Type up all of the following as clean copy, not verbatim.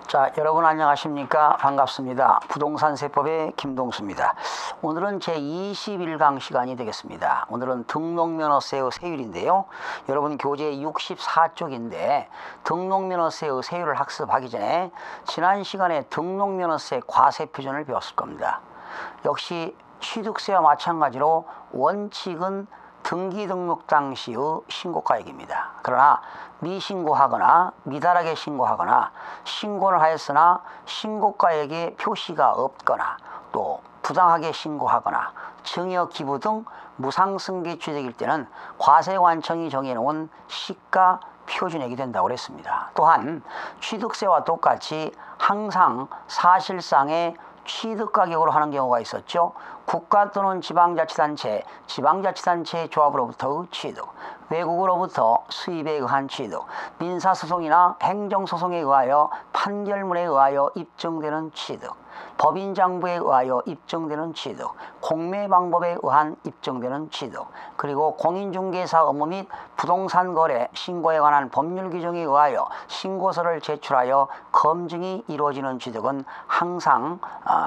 자, 여러분 안녕하십니까? 반갑습니다. 부동산 세법의 김동수입니다. 오늘은 제 21강 시간이 되겠습니다. 오늘은 등록면허세의 세율인데요. 여러분 교재 64쪽인데 등록면허세의 세율을 학습하기 전에 지난 시간에 등록면허세 과세표준을 배웠을 겁니다. 역시 취득세와 마찬가지로 원칙은 등기 등록 당시의 신고가액입니다. 그러나 미신고하거나 미달하게 신고하거나 신고를 하였으나 신고가액에 표시가 없거나 또 부당하게 신고하거나 증여 기부 등 무상승계 취득일 때는 과세관청이 정해놓은 시가 표준액이 된다고 그랬습니다. 또한 취득세와 똑같이 항상 사실상의 취득가격으로 하는 경우가 있었죠. 국가 또는 지방자치단체의 조합으로부터의 취득, 외국으로부터 수입에 의한 취득, 민사소송이나 행정소송에 의하여 판결문에 의하여 입증되는 취득, 법인장부에 의하여 입증되는 취득, 공매방법에 의한 입증되는 취득, 그리고 공인중개사 업무 및 부동산 거래 신고에 관한 법률 규정에 의하여 신고서를 제출하여 검증이 이루어지는 취득은 항상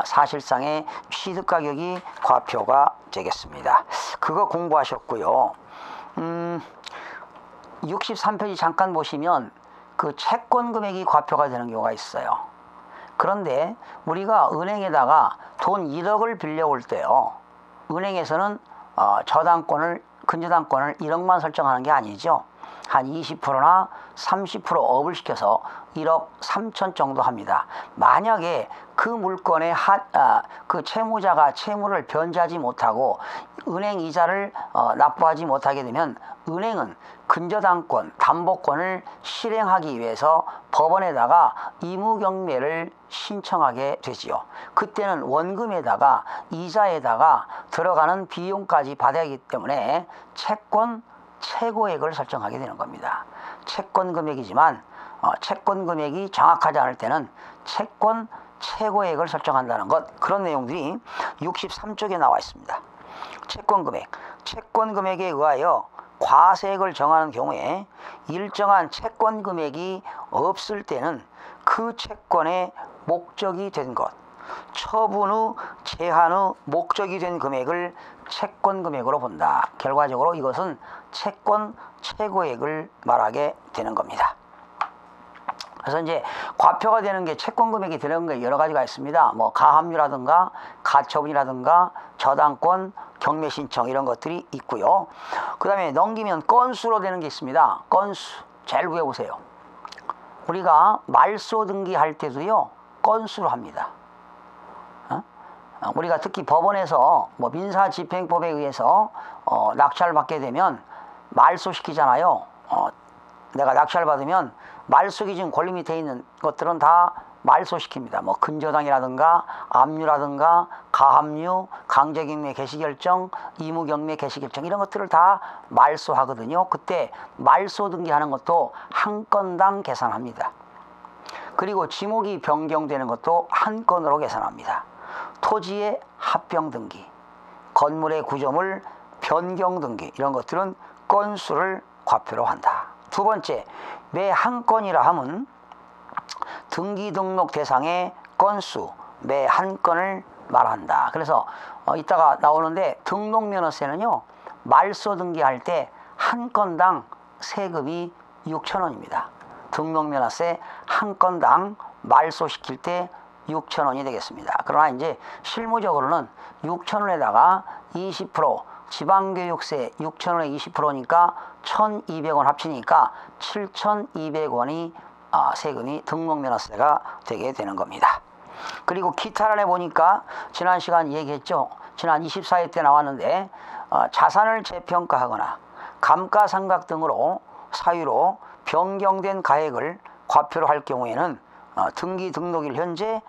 사실상의 취득가격이 과표가 되겠습니다. 그거 공부하셨고요. 63페이지 잠깐 보시면 그 채권 금액이 과표가 되는 경우가 있어요. 그런데 우리가 은행에다가 돈 1억을 빌려올 때요, 은행에서는 근저당권을 1억만 설정하는 게 아니죠. 한 20%나 30% 업을 시켜서 1억 3천 정도 합니다. 만약에 그 물건의 그 채무자가 채무를 변제하지 못하고 은행 이자를 납부하지 못하게 되면 은행은 근저당권, 담보권을 실행하기 위해서 법원에다가 의무경매를 신청하게 되지요. 그때는 원금에다가 이자에다가 들어가는 비용까지 받아야 하기 때문에 채권 최고액을 설정하게 되는 겁니다. 채권 금액이지만 채권 금액이 정확하지 않을 때는 채권 최고액을 설정한다는 것, 그런 내용들이 63쪽에 나와 있습니다. 채권 금액에 의하여 과세액을 정하는 경우에 일정한 채권 금액이 없을 때는 그 채권의 목적이 된 것, 처분 후 제한 후 목적이 된 금액을 채권 금액으로 본다. 결과적으로 이것은 채권 최고액을 말하게 되는 겁니다. 그래서 이제 과표가 되는 게 채권 금액이 되는 게 여러 가지가 있습니다. 뭐 가압류라든가 가처분이라든가 저당권, 경매 신청 이런 것들이 있고요. 그 다음에 넘기면 건수로 되는 게 있습니다. 건수 잘 외우세요. 우리가 말소 등기할 때도요 건수로 합니다. 우리가 특히 법원에서 뭐 민사집행법에 의해서 낙찰받게 되면 말소시키잖아요. 내가 낙찰받으면 말소 기준 권리 밑에 있는 것들은 다 말소시킵니다. 뭐 근저당이라든가 압류라든가 가압류, 강제경매 개시결정, 의무경매 개시결정 이런 것들을 다 말소하거든요. 그때 말소 등기하는 것도 한 건당 계산합니다. 그리고 지목이 변경되는 것도 한 건으로 계산합니다. 토지의 합병 등기, 건물의 구조물 변경 등기 이런 것들은 건수를 과표로 한다. 두 번째, 매 한 건이라 함은 등기 등록 대상의 건수, 매 한 건을 말한다. 그래서 이따가 나오는데 등록면허세는요 말소 등기할 때 한 건당 세금이 6,000원입니다. 등록면허세 한 건당 말소시킬 때 6,000원이 되겠습니다. 그러나 이제 실무적으로는 6,000원에다가 20% 지방교육세 6,000원에 20%니까 1,200원 합치니까 7,200원이 세금이 등록면허세가 되게 되는 겁니다. 그리고 기타란에 보니까 지난 시간 얘기했죠. 지난 24회 때 나왔는데 자산을 재평가하거나 감가상각 등으로 사유로 변경된 가액을 과표로 할 경우에는 등기 등록일 현재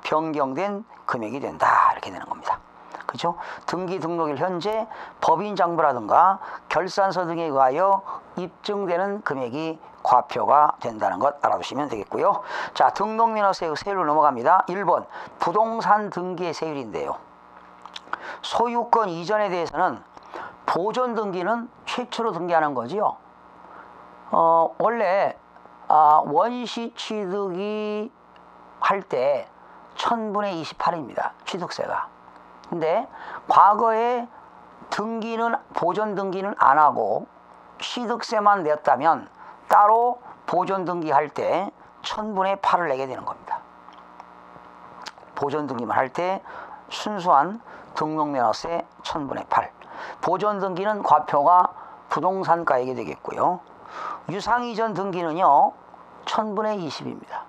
변경된 금액이 된다. 이렇게 되는 겁니다. 그렇죠? 등기 등록일 현재 법인장부라든가 결산서 등에 의하여 입증되는 금액이 과표가 된다는 것 알아두시면 되겠고요. 자, 등록면허세의 세율로 넘어갑니다. 1번 부동산 등기의 세율인데요. 소유권 이전에 대해서는 보존 등기는 최초로 등기하는 거지요. 원래 원시 취득이 할 때 1000분의 28입니다. 취득세가. 근데 과거에 등기는 보존 등기는 안 하고 취득세만 냈다면 따로 보존 등기할 때 1000분의 8을 내게 되는 겁니다. 보존 등기만 할 때 순수한 등록면허세 1000분의 8. 보존 등기는 과표가 부동산가액이 되겠고요. 유상이전 등기는요 1000분의 20입니다.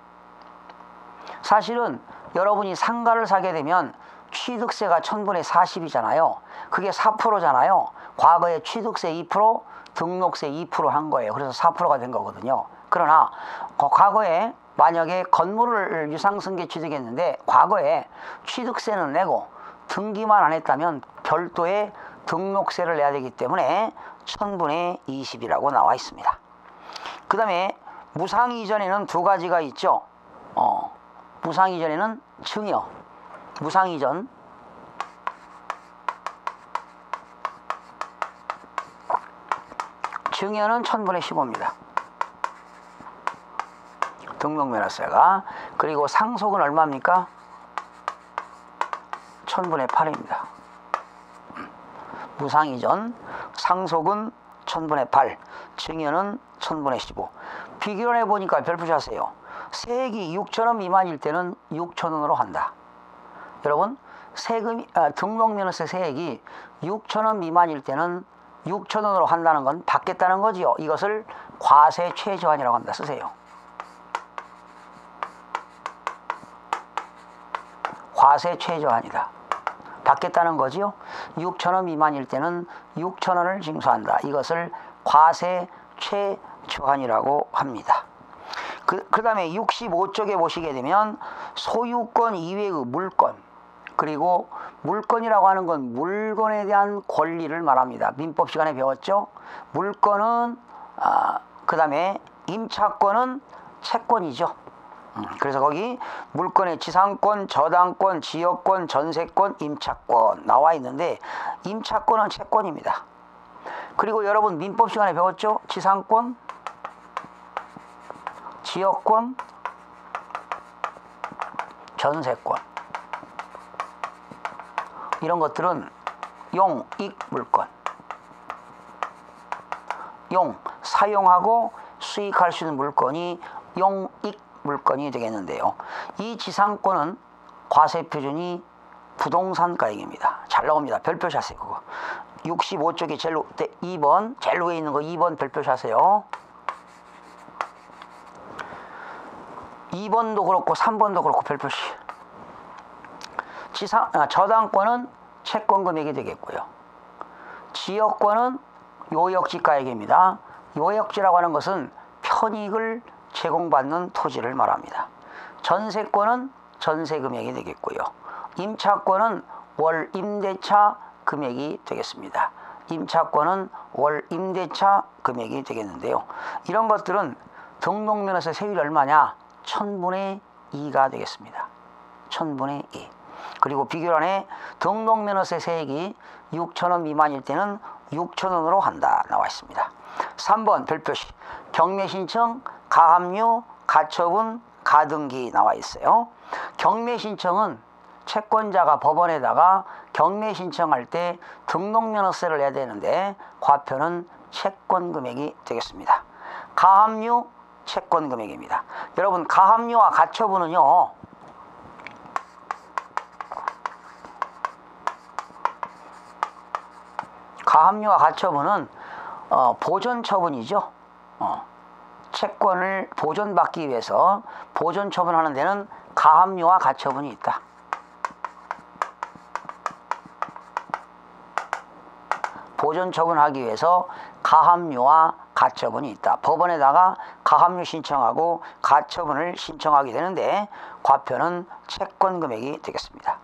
사실은 여러분이 상가를 사게 되면 취득세가 1000분의 40이잖아요. 그게 4%잖아요. 과거에 취득세 2%, 등록세 2% 한 거예요. 그래서 4%가 된 거거든요. 그러나 과거에 만약에 건물을 유상승계 취득했는데 과거에 취득세는 내고 등기만 안 했다면 별도의 등록세를 내야 되기 때문에 1000분의 20이라고 나와 있습니다. 그 다음에 무상이전에는 두 가지가 있죠. 무상이전에는 증여, 무상이전, 증여는 1000분의 15입니다. 등록면허세가. 그리고 상속은 얼마입니까? 1000분의 8입니다. 무상이전, 상속은 1000분의 8, 증여는 1000분의 15. 비교를 해보니까 별표하세요. 세액이 6,000원 미만일 때는 6,000원으로 한다. 여러분, 등록면허세 세액이 6,000원 미만일 때는 6,000원으로 한다는 건 받겠다는 거지요. 이것을 과세 최저한이라고 한다. 쓰세요. 과세 최저한이다. 받겠다는 거지요. 6,000원 미만일 때는 6,000원을 징수한다. 이것을 과세 최저한이라고 합니다. 그 다음에 65쪽에 보시게 되면 소유권 이외의 물건, 그리고 물건이라고 하는 건 물건에 대한 권리를 말합니다. 민법 시간에 배웠죠. 물건은 그 다음에 임차권은 채권이죠. 그래서 거기 물건의 지상권, 저당권, 지역권, 전세권, 임차권 나와 있는데 임차권은 채권입니다. 그리고 여러분 민법 시간에 배웠죠. 지상권, 지역권, 전세권, 이런 것들은 용, 익, 물권. 용, 사용하고 수익할 수 있는 물건이 용, 익, 물건이 되겠는데요. 이 지상권은 과세표준이 부동산가액입니다. 잘 나옵니다. 별표하세요. 그거 65쪽에 제일 2번, 제일 위에 있는 거 2번 별표하세요. 2번도 그렇고 3번도 그렇고 별표시. 저당권은 채권 금액이 되겠고요. 지역권은 요역지가액입니다. 요역지라고 하는 것은 편익을 제공받는 토지를 말합니다. 전세권은 전세 금액이 되겠고요. 임차권은 월 임대차 금액이 되겠습니다. 임차권은 월 임대차 금액이 되겠는데요. 이런 것들은 등록면허세 세율이 얼마냐? 1000분의 2가 되겠습니다. 1000분의 2. 그리고 비교란에 등록면허세 세액이 6,000원 미만일 때는 6,000원으로 한다 나와 있습니다. 3번 별표시 경매신청, 가압류, 가처분, 가등기 나와 있어요. 경매신청은 채권자가 법원에다가 경매신청할 때 등록면허세를 내야 되는데 과표는 채권 금액이 되겠습니다. 가압류 채권 금액입니다. 여러분 가압류와 가처분은요 가압류와 가처분은 보존처분이죠. 채권을 보존받기 위해서 보존처분하는 데는 가압류와 가처분이 있다. 보존처분하기 위해서 가압류와 가처분이 있다. 법원에다가 가압류 신청하고 가처분을 신청하게 되는데 과표는 채권 금액이 되겠습니다.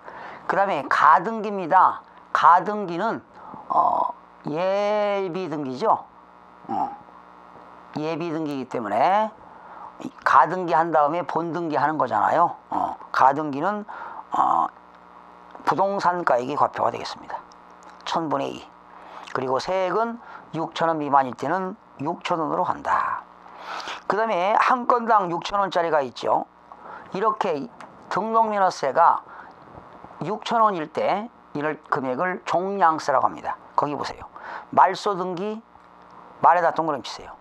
그 다음에 가등기입니다. 가등기는 예비등기죠. 예비등기이기 때문에 가등기 한 다음에 본등기 하는 거잖아요. 가등기는 부동산가액이 과표가 되겠습니다. 1000분의 2. 그리고 세액은 6,000원 미만일 때는 6,000원으로 한다. 그 다음에 한 건당 6,000원짜리가 있죠. 이렇게 등록면허세가 6,000원일 때 이럴 금액을 종량세라고 합니다. 거기 보세요. 말소 등기 말에다 동그라미 치세요.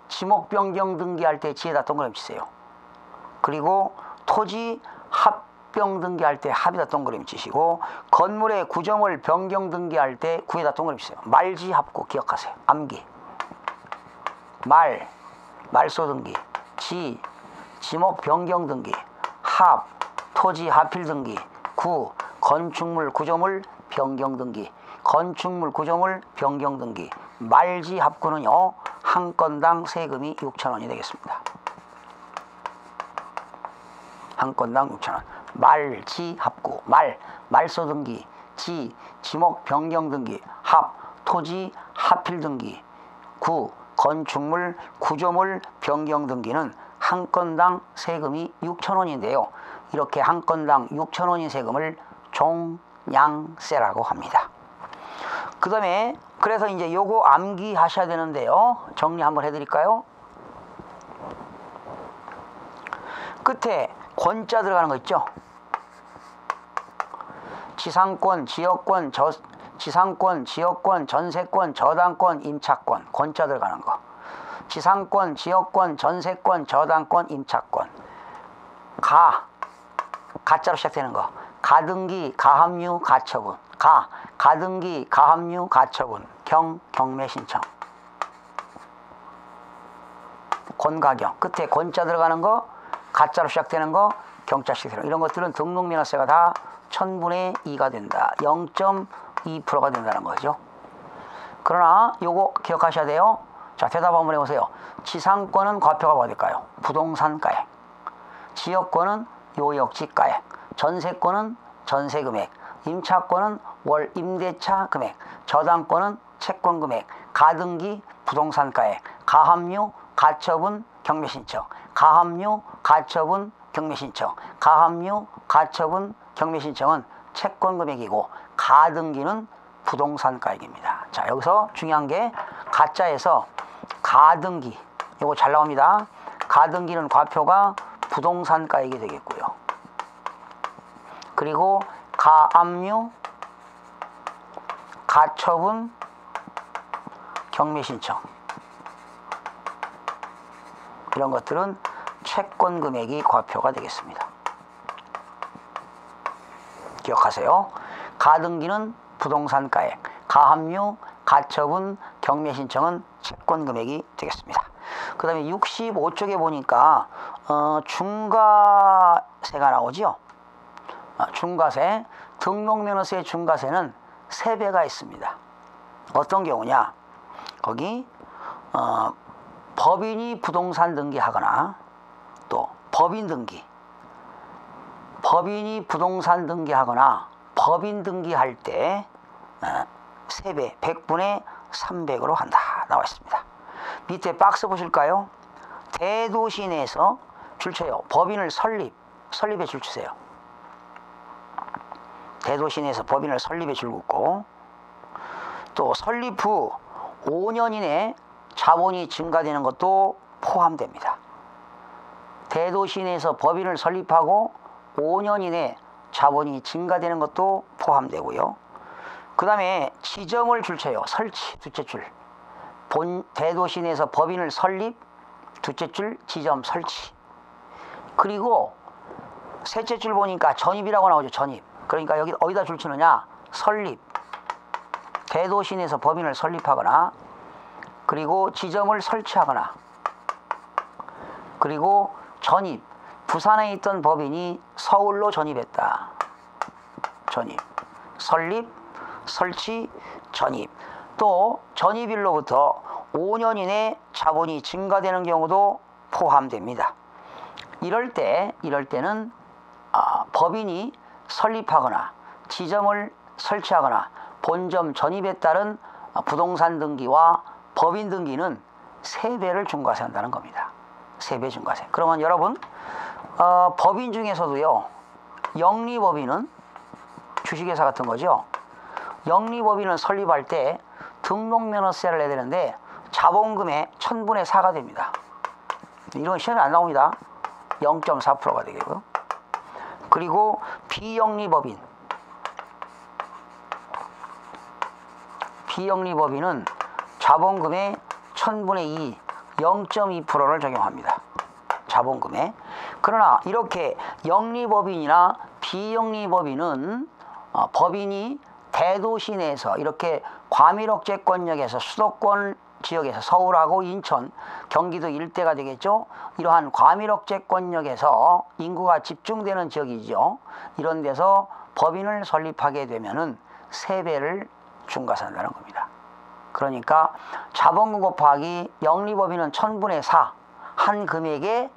지목 변경 등기할 때 지에다 동그라미 치세요. 그리고 토지 합병 등기할 때 합에다 동그라미 치시고 건물의 구조물 변경 등기할 때 구에다 동그라미 치세요. 말지 합구 기억하세요. 암기. 말소 등기, 지목 변경 등기, 토지 하필 등기, 건축물 구조물 변경 등기, 건축물 구조물 변경 등기, 말지 합구는요 한 건당 세금이 6,000원이 되겠습니다. 한 건당 6,000원. 말지 합구, 말소 등기, 지목 변경 등기, 토지 하필 등기, 건축물 구조물 변경 등기는 한 건당 세금이 6,000원인데요. 이렇게 한 건당 6,000원인 세금을 종량세라고 합니다. 그 다음에 그래서 이제 요거 암기하셔야 되는데요. 정리 한번 해드릴까요? 끝에 권자 들어가는 거 있죠? 지상권, 지역권, 지상권, 지역권, 전세권, 저당권, 임차권, 권자 들어가는 거. 지상권, 지역권, 전세권, 저당권, 임차권. 가자로 시작되는 거. 가등기, 가압류, 가처분. 가등기, 가압류, 가처분. 경매 신청. 권가경. 끝에 권자 들어가는 거, 가자로 시작되는 거, 경자 시작되는 거. 이런 것들은 등록면허세가 다 1000분의 2가 된다. 0.2%가 된다는 거죠. 그러나 요거 기억하셔야 돼요. 자, 대답 한번 해보세요. 지상권은 과표가 뭐가 될까요? 부동산가액. 지역권은 요역지가액. 전세권은 전세금액. 임차권은 월 임대차 금액. 저당권은 채권금액. 가등기 부동산가액. 가압류 가처분 경매신청. 가압류 가처분 경매신청. 가압류 가처분 경매신청은 채권금액이고 가등기는 부동산가액입니다. 자, 여기서 중요한 게 가짜에서 가등기 이거 잘 나옵니다. 가등기는 과표가 부동산가액이 되겠고요. 그리고 가압류 가처분 경매신청 이런 것들은 채권금액이 과표가 되겠습니다. 기억하세요. 가등기는 부동산가액, 가압류, 가처분, 경매신청은 채권금액이 되겠습니다. 그 다음에 65쪽에 보니까 중과세가 나오죠. 중과세, 등록면허세 중과세는 3배가 있습니다. 어떤 경우냐? 거기 법인이 부동산 등기하거나 또 법인 등기, 법인이 부동산 등기하거나 법인 등기할 때 3배, 100분의 300으로 한다. 나와 있습니다. 밑에 박스 보실까요? 대도시 내에서 줄 쳐요. 법인을 설립에 줄 치세요. 대도시 내에서 법인을 설립에 줄 긋고 또 설립 후 5년 이내 자본이 증가되는 것도 포함됩니다. 대도시 내에서 법인을 설립하고 5년 이내 자본이 증가되는 것도 포함되고요. 그 다음에 지점을 줄쳐요. 설치, 둘째 줄. 대도시 내에서 법인을 설립, 둘째 줄 지점 설치. 그리고 셋째 줄 보니까 전입이라고 나오죠. 전입. 그러니까 여기 어디다 줄치느냐? 설립. 대도시 내에서 법인을 설립하거나 그리고 지점을 설치하거나 그리고 전입. 부산에 있던 법인이 서울로 전입했다. 전입. 설립, 설치, 전입. 또 전입일로부터 5년 이내 자본이 증가되는 경우도 포함됩니다. 이럴 때는 법인이 설립하거나 지점을 설치하거나 본점 전입에 따른 부동산 등기와 법인 등기는 3배를 중과세한다는 겁니다. 3배 중과세. 그러면 여러분 법인 중에서도요, 영리법인은 주식회사 같은 거죠. 영리법인을 설립할 때 등록면허세를 내야 되는데 자본금의 1000분의 4가 됩니다. 이런 시험이 안 나옵니다. 0.4%가 되겠고요. 그리고 비영리법인. 비영리법인은 자본금의 1000분의 2, 0.2%를 적용합니다. 자본금에. 그러나 이렇게 영리법인이나 비영리법인은 법인이 대도시 내에서 이렇게 과밀억제권역에서 수도권 지역에서 서울하고 인천, 경기도 일대가 되겠죠. 이러한 과밀억제권역에서 인구가 집중되는 지역이죠. 이런 데서 법인을 설립하게 되면은 3배를 중과세한다는 겁니다. 그러니까 자본금 곱하기 영리법인은 1000분의 4, 한 금액에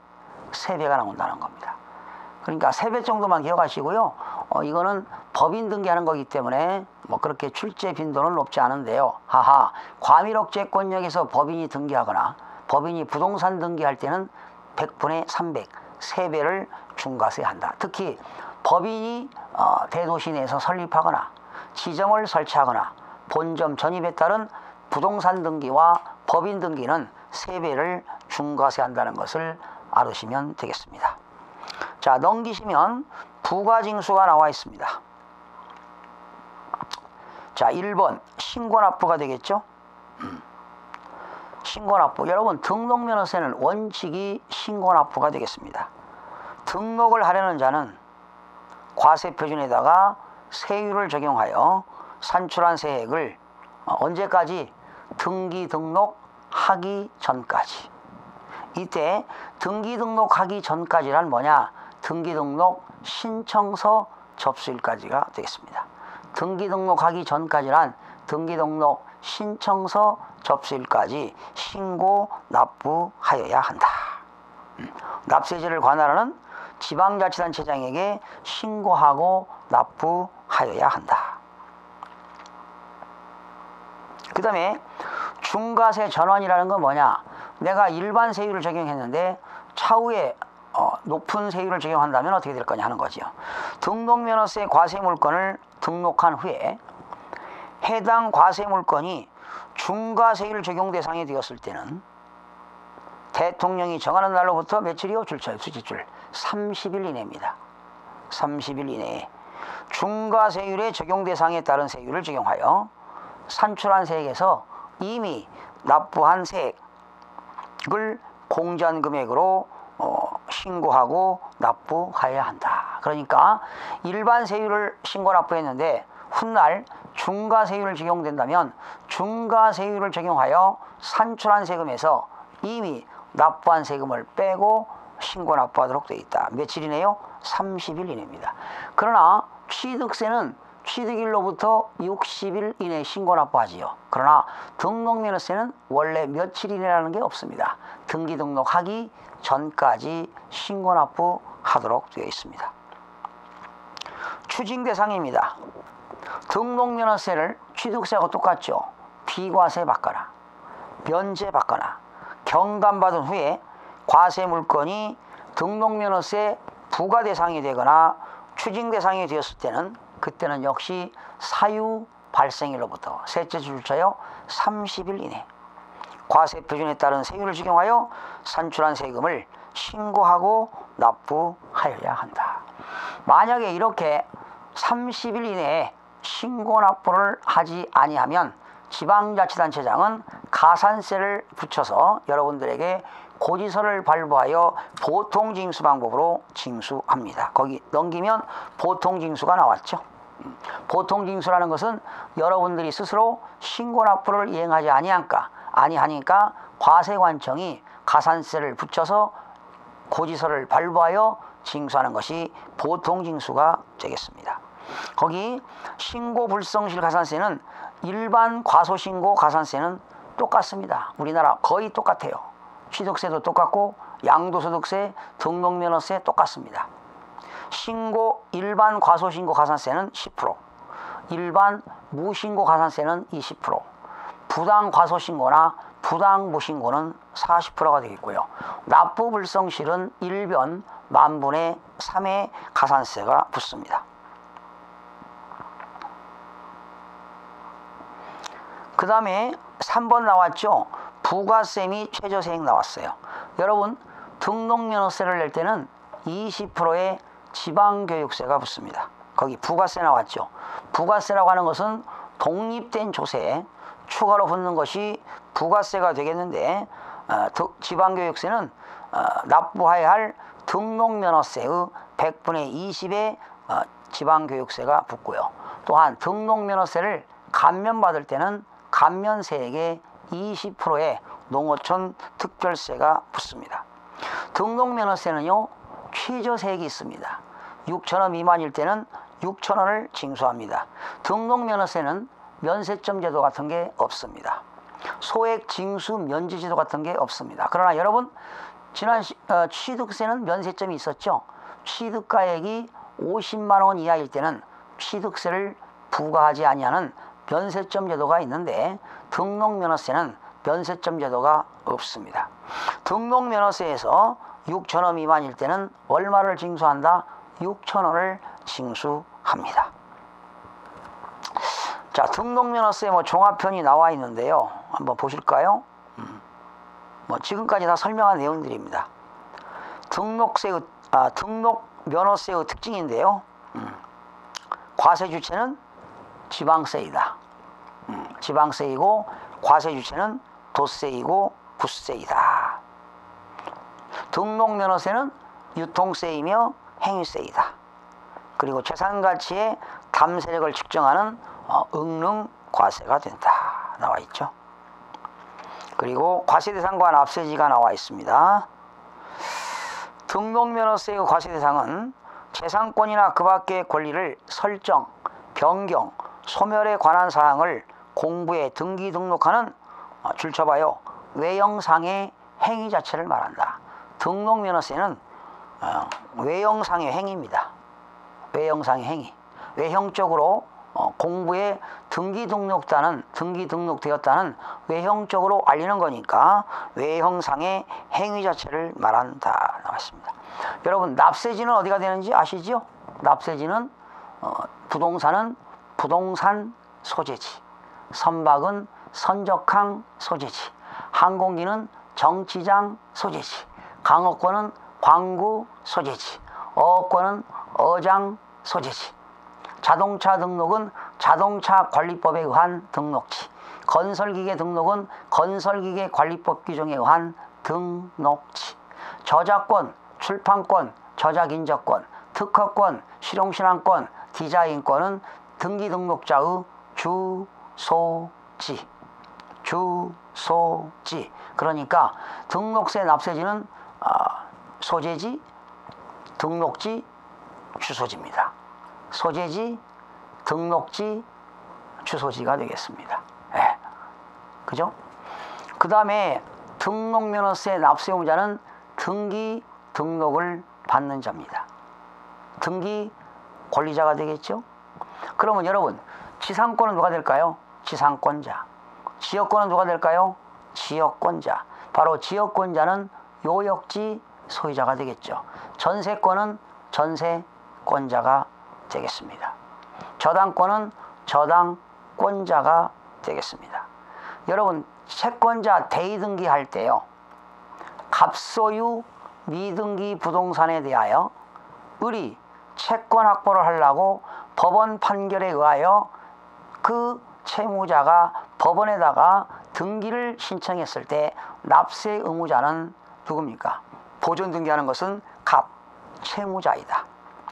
3배가 나온다는 겁니다. 그러니까 3배 정도만 기억하시고요. 이거는 법인 등기하는 거기 때문에 뭐 그렇게 출제 빈도는 높지 않은데요. 하하, 과밀억제권역에서 법인이 등기하거나 법인이 부동산 등기할 때는 100분의 300, 3배를 중과세한다. 특히 법인이 대도시 내에서 설립하거나 지점을 설치하거나 본점 전입에 따른 부동산 등기와 법인 등기는 3배를 중과세한다는 것을 알으시면 되겠습니다. 자, 넘기시면 부가징수가 나와 있습니다. 자, 1번 신고납부가 되겠죠. 신고납부. 여러분, 등록면허세는 원칙이 신고납부가 되겠습니다. 등록을 하려는 자는 과세표준에다가 세율을 적용하여 산출한 세액을 언제까지? 등기 등록하기 전까지. 이때 등기 등록하기 전까지란 뭐냐? 등기 등록 신청서 접수일까지가 되겠습니다. 등기 등록하기 전까지란 등기 등록 신청서 접수일까지 신고 납부하여야 한다. 납세제를 관할하는 지방자치단체장에게 신고하고 납부하여야 한다. 그 다음에 중과세 전환이라는 건 뭐냐? 내가 일반 세율을 적용했는데 차후에 높은 세율을 적용한다면 어떻게 될 거냐 하는 거죠. 등록면허세 과세물건을 등록한 후에 해당 과세물건이 중과세율 적용 대상이 되었을 때는 대통령이 정하는 날로부터 며칠이요? 줄쳐요. 수지줄 30일 이내입니다. 30일 이내에 중과세율의 적용 대상에 따른 세율을 적용하여 산출한 세액에서 이미 납부한 세액을 공제한 금액으로 신고하고 납부해야 한다. 그러니까 일반 세율을 신고 납부했는데 훗날 중과세율을 적용된다면 중과세율을 적용하여 산출한 세금에서 이미 납부한 세금을 빼고 신고 납부하도록 되어 있다. 며칠이네요? 30일 이내입니다. 그러나 취득세는 취득일로부터 60일 이내에 신고 납부하지요. 그러나 등록면허세는 원래 며칠 이내라는 게 없습니다. 등기 등록하기 전까지 신고 납부하도록 되어 있습니다. 추징 대상입니다. 등록면허세를 취득세하고 똑같죠. 비과세 받거나 면제 받거나 경감받은 후에 과세 물건이 등록면허세 부과 대상이 되거나 추징 대상이 되었을 때는 그때는 역시 사유 발생일로부터 셋째 줄차여 30일 이내 과세 표준에 따른 세율을 적용하여 산출한 세금을 신고하고 납부하여야 한다. 만약에 이렇게 30일 이내에 신고 납부를 하지 아니하면 지방자치단체장은 가산세를 붙여서 여러분들에게 고지서를 발부하여 보통징수 방법으로 징수합니다. 거기 넘기면 보통징수가 나왔죠. 보통징수라는 것은 여러분들이 스스로 신고 납부를 이행하지 아니하니까 과세관청이 가산세를 붙여서 고지서를 발부하여 징수하는 것이 보통징수가 되겠습니다. 거기 신고불성실 가산세는 일반 과소신고 가산세는 똑같습니다. 우리나라 거의 똑같아요. 취득세도 똑같고 양도소득세, 등록면허세 똑같습니다. 일반 과소신고 가산세는 10%, 일반 무신고 가산세는 20%, 부당 과소신고나 부당 무신고는 40%가 되겠고요. 납부불성실은 일변 만분의 3의 가산세가 붙습니다. 그 다음에 3번 나왔죠. 부가세 및 최저세액 나왔어요. 여러분, 등록면허세를 낼 때는 20%의 지방교육세가 붙습니다. 거기 부가세 나왔죠. 부가세라고 하는 것은 독립된 조세에 추가로 붙는 것이 부가세가 되겠는데, 지방교육세는 납부해야 할 등록면허세의 100분의 20의 지방교육세가 붙고요. 또한 등록면허세를 감면받을 때는 감면세액의 20%의 농어촌 특별세가 붙습니다. 등록면허세는요, 최저세액이 있습니다. 6,000원 미만일 때는 6,000원을 징수합니다. 등록면허세는 면세점 제도 같은 게 없습니다. 소액 징수 면제 제도 같은 게 없습니다. 그러나 여러분, 지난 취득세는 면세점이 있었죠. 취득가액이 50만 원 이하일 때는 취득세를 부과하지 아니하는 면세점 제도가 있는데, 등록면허세는 면세점 제도가 없습니다. 등록면허세에서 6,000원 미만일 때는 얼마를 징수한다? 6,000원을 징수합니다. 자, 등록면허세 종합편이 나와 있는데요. 한번 보실까요? 지금까지 다 설명한 내용들입니다. 등록면허세의 특징인데요. 과세 주체는 지방세이다. 지방세이고, 과세 주체는 도세이고 구세이다. 등록면허세는 유통세이며 행위세이다. 그리고 재산가치의 담세력을 측정하는 응능과세가 된다. 나와 있죠. 그리고 과세대상과 납세지가 나와 있습니다. 등록면허세의 과세대상은 재산권이나 그 밖의 권리를 설정, 변경, 소멸에 관한 사항을 공부에 등기 등록하는 줄쳐봐요, 외형상의 행위 자체를 말한다. 등록면허세는 외형상의 행위입니다. 외형상의 행위. 외형적으로 공부에 등기 등록되었다는 외형적으로 알리는 거니까 외형상의 행위 자체를 말한다. 나왔습니다. 여러분, 납세지는 어디가 되는지 아시죠? 납세지는 부동산은 부동산 소재지, 선박은 선적항 소재지, 항공기는 정치장 소재지, 강업권은 광구 소재지, 어업권은 어장 소재지, 자동차 등록은 자동차관리법에 의한 등록지, 건설기계 등록은 건설기계관리법 규정에 의한 등록지, 저작권, 출판권, 저작인적권, 특허권, 실용신앙권, 디자인권은 등기 등록자의 주소지. 주소지. 그러니까 등록세 납세지는 소재지, 등록지, 주소지입니다. 소재지, 등록지, 주소지가 되겠습니다. 네. 그죠? 그 다음에 등록면허세 납세 의무자는 등기 등록을 받는 자입니다. 등기 권리자가 되겠죠? 그러면 여러분, 지상권은 누가 될까요? 지상권자. 지역권은 누가 될까요? 지역권자. 바로 지역권자는 요역지 소유자가 되겠죠. 전세권은 전세권자가 되겠습니다. 저당권은 저당권자가 되겠습니다. 여러분, 채권자 대의등기 할 때요, 갑소유 미등기 부동산에 대하여 을이 채권 확보를 하려고 법원 판결에 의하여 그 채무자가 법원에다가 등기를 신청했을 때 납세 의무자는 누굽니까? 보존 등기하는 것은 채무자이다.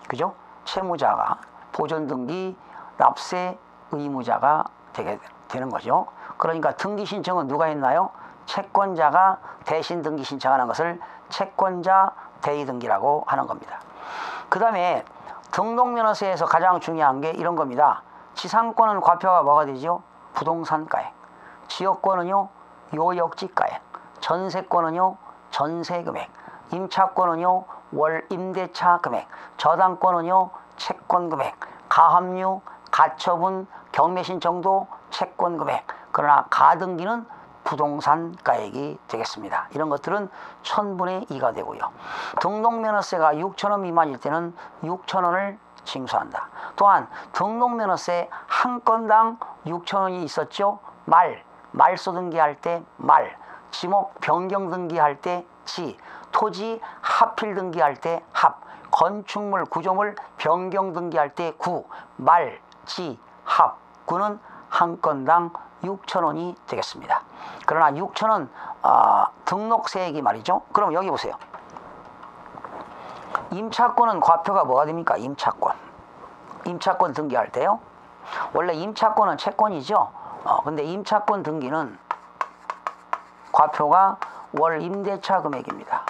그죠? 채무자가 보존 등기 납세 의무자가 되게 되는 거죠. 그러니까 등기 신청은 누가 했나요? 채권자가 대신 등기 신청하는 것을 채권자 대의 등기라고 하는 겁니다. 그 다음에 등록면허세에서 가장 중요한 게 이런 겁니다. 지상권은 과표가 뭐가 되죠? 부동산가액. 지역권은요, 요역지가액. 전세권은요, 전세금액. 임차권은요, 월 임대차 금액. 저당권은요, 채권금액. 가압류, 가처분, 경매신청도 채권금액. 그러나 가등기는 부동산가액이 되겠습니다. 이런 것들은 1000분의 2가 되고요. 등록면허세가 6,000원 미만일 때는 6,000원을 징수한다. 또한 등록면허세 한 건당 6,000원이 있었죠. 말소 등기할 때 말, 지목 변경 등기할 때 지, 토지 하필 등기할 때 합, 건축물 구조물 변경 등기할 때 구, 말, 지, 합, 구는 한 건당 6,000원이 되겠습니다. 그러나 6,000원 등록세액이 말이죠. 그럼 여기 보세요. 임차권은 과표가 뭐가 됩니까? 임차권 등기할 때요. 원래 임차권은 채권이죠. 근데 임차권 등기는 과표가 월 임대차 금액입니다.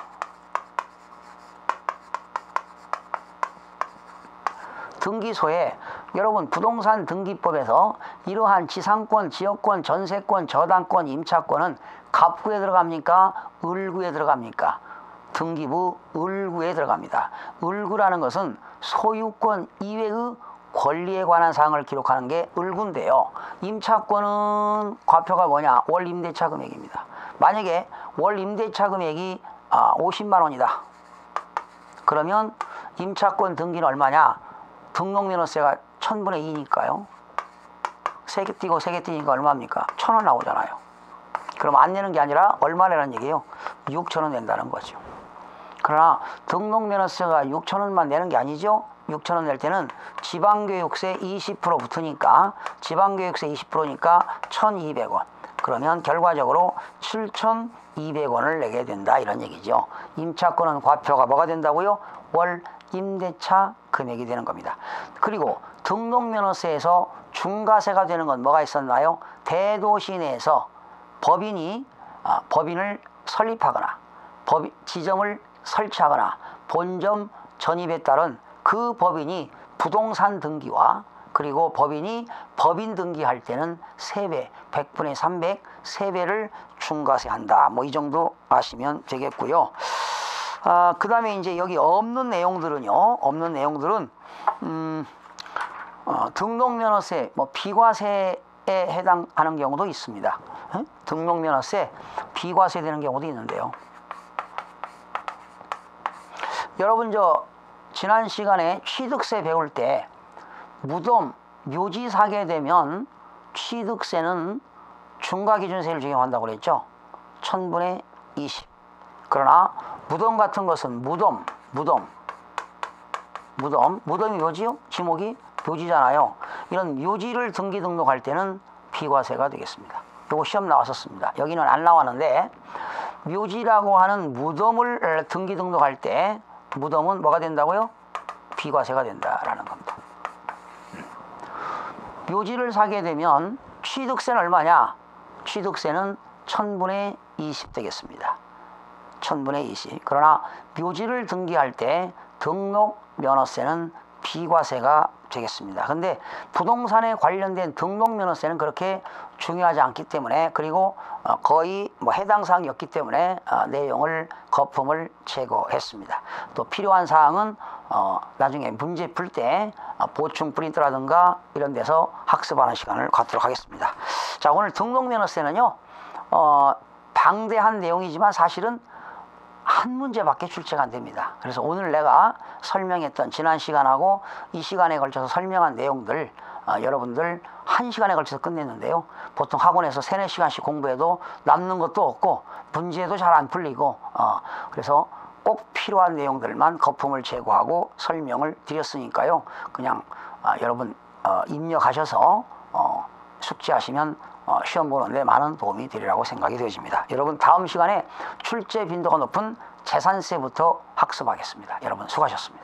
등기소에 여러분 부동산 등기법에서 이러한 지상권, 지역권, 전세권, 저당권, 임차권은 갑구에 들어갑니까? 을구에 들어갑니까? 등기부 을구에 들어갑니다. 을구라는 것은 소유권 이외의 권리에 관한 사항을 기록하는 게 을구인데요. 임차권은 과표가 뭐냐? 월 임대차 금액입니다. 만약에 월 임대차 금액이 50만 원이다. 그러면 임차권 등기는 얼마냐? 등록면허세가 1000분의 2니까요. 3개 띄고 3개 띄니까 얼마입니까? 1,000원 나오잖아요. 그럼 안 내는 게 아니라 얼마 내라는 얘기예요? 6,000원 낸다는 거죠. 그러나 등록면허세가 6,000원만 내는 게 아니죠. 6,000원 낼 때는 지방교육세 20% 붙으니까 지방교육세 20%니까 1,200원. 그러면 결과적으로 7,200원을 내게 된다 이런 얘기죠. 임차권은 과표가 뭐가 된다고요? 월 임대차 금액이 되는 겁니다. 그리고 등록면허세에서 중과세가 되는 건 뭐가 있었나요? 대도시 내에서 법인을 설립하거나 지점을 설치하거나 본점 전입에 따른 그 법인이 부동산 등기와 그리고 법인이 법인 등기할 때는 3배, 100분의 300, 3배를 중과세한다. 뭐 이 정도 아시면 되겠고요. 그 다음에 이제 여기 없는 내용들은요. 없는 내용들은 등록면허세, 뭐 비과세에 해당하는 경우도 있습니다. 등록면허세 비과세 되는 경우도 있는데요. 여러분 지난 시간에 취득세 배울 때 무덤, 묘지 사게 되면 취득세는 중과기준세를 적용한다고 그랬죠. 1000분의 20. 그러나 무덤 같은 것은 무덤이 묘지요? 지목이 묘지잖아요. 이런 묘지를 등록할 때는 비과세가 되겠습니다. 이거 시험 나왔었습니다. 여기는 안 나왔는데 묘지라고 하는 무덤을 등록할 때 무덤은 뭐가 된다고요? 비과세가 된다라는 겁니다. 묘지를 사게 되면 취득세는 얼마냐? 취득세는 1000분의 20 되겠습니다. 1000분의 20. 그러나 묘지를 등기할 때 등록면허세는 비과세가 되겠습니다. 근데 부동산에 관련된 등록면허세는 그렇게 중요하지 않기 때문에 그리고 거의 해당 사항이었기 때문에 내용을 거품을 제거했습니다. 또 필요한 사항은 나중에 문제 풀 때 보충 프린트라든가 이런 데서 학습하는 시간을 갖도록 하겠습니다. 자, 오늘 등록면허세는요 방대한 내용이지만 사실은 한 문제밖에 출제가 안 됩니다. 그래서 오늘 내가 설명했던 지난 시간하고 이 시간에 걸쳐서 설명한 내용들 여러분들 1시간에 걸쳐서 끝냈는데요. 보통 학원에서 3, 4시간씩 공부해도 남는 것도 없고 문제도 잘 안 풀리고 그래서 꼭 필요한 내용들만 거품을 제거하고 설명을 드렸으니까요. 그냥 여러분 입력하셔서 숙지하시면 시험 보는데 많은 도움이 되리라고 생각이 되어집니다. 여러분 다음 시간에 출제 빈도가 높은 재산세부터 학습하겠습니다. 여러분 수고하셨습니다.